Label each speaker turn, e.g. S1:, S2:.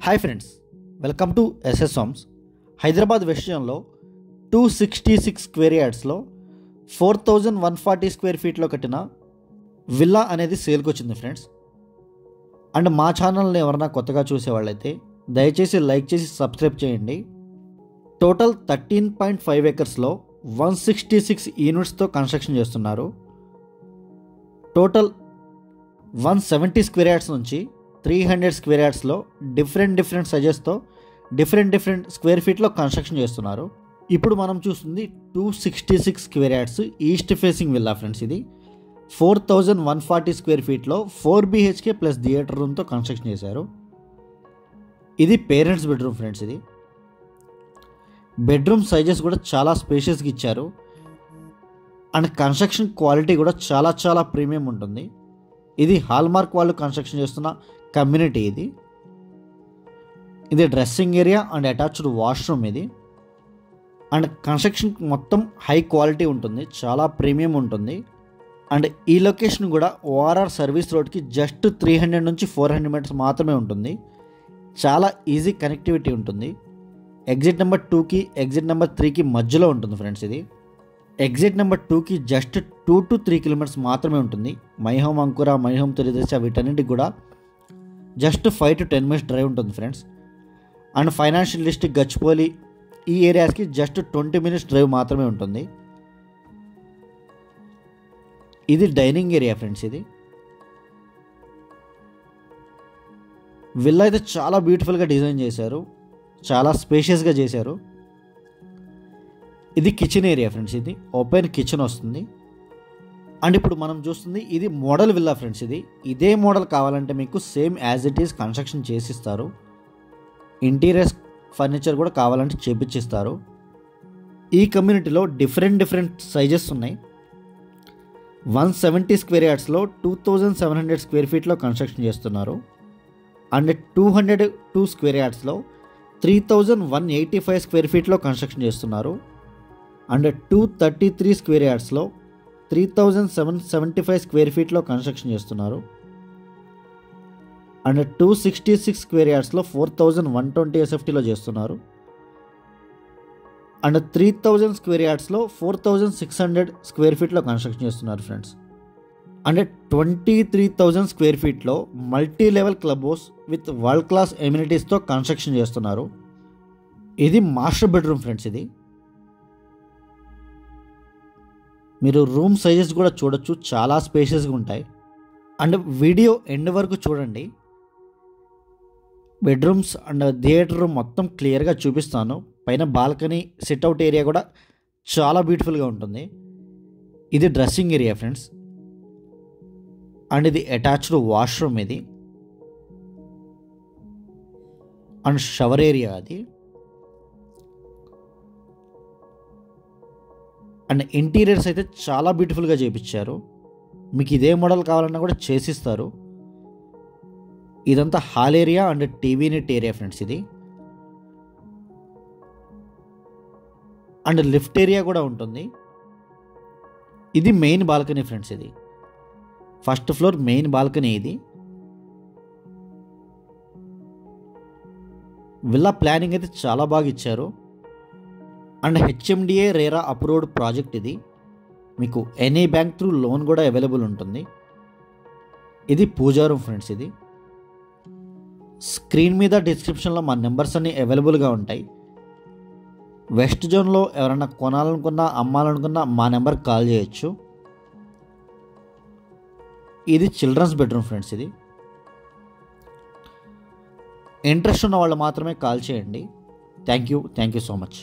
S1: Hi friends, welcome to SS homes. Hyderabad west జోన్లో 266 square యార్డ్స్లో 4140 square ఫీట్లో కట్టిన villa అనేది సేల్కి వచ్చింది ఫ్రెండ్స్. అండ్ మా ఛానల్ని ఎవరైనా కొత్తగా చూసేవాళ్ళైతే దయచేసి లైక్ చేసి సబ్స్క్రైబ్ చేయండి. టోటల్ 13.5 ఎకర్స్లో 166 యూనిట్స్తో కన్స్ట్రక్షన్ చేస్తున్నారు. టోటల్ 170 స్క్వేర్ యార్డ్స్ నుంచి 300 స్క్వేర్ యార్డ్స్లో డిఫరెంట్ సైజెస్తో డిఫరెంట్ స్క్వేర్ ఫీట్లో కన్స్ట్రక్షన్ చేస్తున్నారు. ఇప్పుడు మనం చూస్తుంది 266 square yards east facing villa friends. ఇది 4140 స్క్వేర్ ఫీట్లో 4 BHK ప్లస్ థియేటర్ రూమ్తో కన్స్ట్రక్షన్ చేశారు. ఇది పేరెంట్స్ బెడ్రూమ్ ఫ్రెండ్స్. ఇది బెడ్రూమ్ సైజెస్ కూడా చాలా స్పేషియస్గా ఇచ్చారు. అండ్ కన్స్ట్రక్షన్ క్వాలిటీ కూడా చాలా ప్రీమియం ఉంటుంది. ఇది హాల్మార్క్ వాళ్ళు కన్స్ట్రక్షన్ చేస్తున్న కమ్యూనిటీ. ఇది dressing area and attached washroom. ఇది అండ్ కన్స్ట్రక్షన్ మొత్తం హై క్వాలిటీ ఉంటుంది, చాలా ప్రీమియం ఉంటుంది. అండ్ ఈ లొకేషన్ కూడా ORR సర్వీస్ రోడ్కి జస్ట్ 300 నుంచి 400 మీటర్స్ మాత్రమే ఉంటుంది. చాలా ఈజీ కనెక్టివిటీ ఉంటుంది. ఎగ్జిట్ నెంబర్ 2కి ఎగ్జిట్ నెంబర్ 3కి మధ్యలో ఉంటుంది ఫ్రెండ్స్. ఇది ఎగ్జిట్ నెంబర్ 2కి జస్ట్ 2 to 3 కిలోమీటర్స్ మాత్రమే ఉంటుంది. మై హోమ్ అంకుర, మై హోమ్ తొలిదశ వీటన్నిటికి కూడా జస్ట్ 5 to 10 మినిట్స్ డ్రైవ్ ఉంటుంది friends. And financial district, Gachibowli ఈ ఏరియాస్కి జస్ట్ 20 మినిట్స్ డ్రైవ్ మాత్రమే ఉంటుంది. ఇది డైనింగ్ ఏరియా ఫ్రెండ్స్. ఇది విల్లా అయితే చాలా బ్యూటిఫుల్గా డిజైన్ చేశారు, చాలా స్పేషియస్గా చేశారు. ఇది కిచెన్ ఏరియా ఫ్రెండ్స్. ఇది ఓపెన్ కిచెన్ వస్తుంది. అండ్ ఇప్పుడు మనం చూస్తుంది ఇది మోడల్ విల్లా ఫ్రెండ్స్. ఇదే మోడల్ కావాలంటే మీకు same as it is construction చేసిస్తారు. ఇంటీరియర్ ఫర్నిచర్ కూడా కావాలంటే చేపించిస్తారు. ఈ కమ్యూనిటీలో డిఫరెంట్ సైజెస్ ఉన్నాయి. 170 స్క్వేర్ యార్డ్స్లో 2700 స్క్వేర్ ఫీట్లో కన్స్ట్రక్షన్ చేస్తున్నారు. అండ్ 202 స్క్వేర్ యార్డ్స్లో 3185 స్క్వేర్ ఫీట్లో కన్స్ట్రక్షన్ చేస్తున్నారు. అండ్ 233 స్క్వేర్ యార్డ్స్లో 3775 స్క్వేర్ ఫీట్లో కన్స్ట్రక్షన్ చేస్తున్నారు. అండ్ 266 స్క్వేర్ యార్డ్స్లో 4120 SFTలో చేస్తున్నారు. అండ్ 3000 స్క్వేర్ యార్డ్స్లో 4600 స్క్వేర్ ఫీట్లో కన్స్ట్రక్షన్ చేస్తున్నారు ఫ్రెండ్స్. అండ్ 23,000 స్క్వేర్ ఫీట్లో multi level club house with world class ఎమ్యూనిటీస్తో కన్స్ట్రక్షన్ చేస్తున్నారు. ఇది మాస్టర్ బెడ్రూమ్ ఫ్రెండ్స్. ఇది మీరు రూమ్ సైజెస్ కూడా చూడొచ్చు, చాలా స్పేషియస్గా ఉంటాయి. అండ్ వీడియో ఎండ్ వరకు చూడండి. బెడ్రూమ్స్ అండ్ థియేటర్ రూమ్ మొత్తం క్లియర్గా చూపిస్తాను. పైన బాల్కనీ, సిట్అవుట్ ఏరియా కూడా చాలా బ్యూటిఫుల్గా ఉంటుంది. ఇది డ్రెస్సింగ్ ఏరియా ఫ్రెండ్స్. అండ్ ఇది అటాచ్డ్ వాష్రూమ్. ఇది అండ్ షవర్ ఏరియా. అది అండ్ ఇంటీరియర్స్ అయితే చాలా బ్యూటిఫుల్గా చేయించారు. మీకు ఇదే మోడల్ కావాలన్నా కూడా చేసిస్తారు. ఇదంతా hall area and TV unit area friends. ఇది అండ్ లిఫ్ట్ ఏరియా కూడా ఉంటుంది. ఇది మెయిన్ బాల్కనీ ఫ్రెండ్స్. ఇది ఫస్ట్ ఫ్లోర్ మెయిన్ బాల్కనీ. ఇది విల్లా ప్లానింగ్ అయితే చాలా బాగా ఇచ్చారు. And HMDA RERA approved project. ఇది మీకు ఎనీ బ్యాంక్ త్రూ లోన్ కూడా అవైలబుల్ ఉంటుంది. ఇది పూజా రూమ్ ఫ్రెండ్స్. ఇది స్క్రీన్ మీద డిస్క్రిప్షన్లో మా నెంబర్స్ అన్నీ అవైలబుల్గా ఉంటాయి. వెస్ట్ జోన్లో ఎవరైనా కొనాలనుకున్నా, అమ్మాలనుకున్నా మా నెంబర్కి కాల్ చేయొచ్చు. ఇది చిల్డ్రన్స్ బెడ్రూమ్ ఫ్రెండ్స్. ఇది ఇంట్రెస్ట్ ఉన్న వాళ్ళు మాత్రమే కాల్ చేయండి. Thank you so much.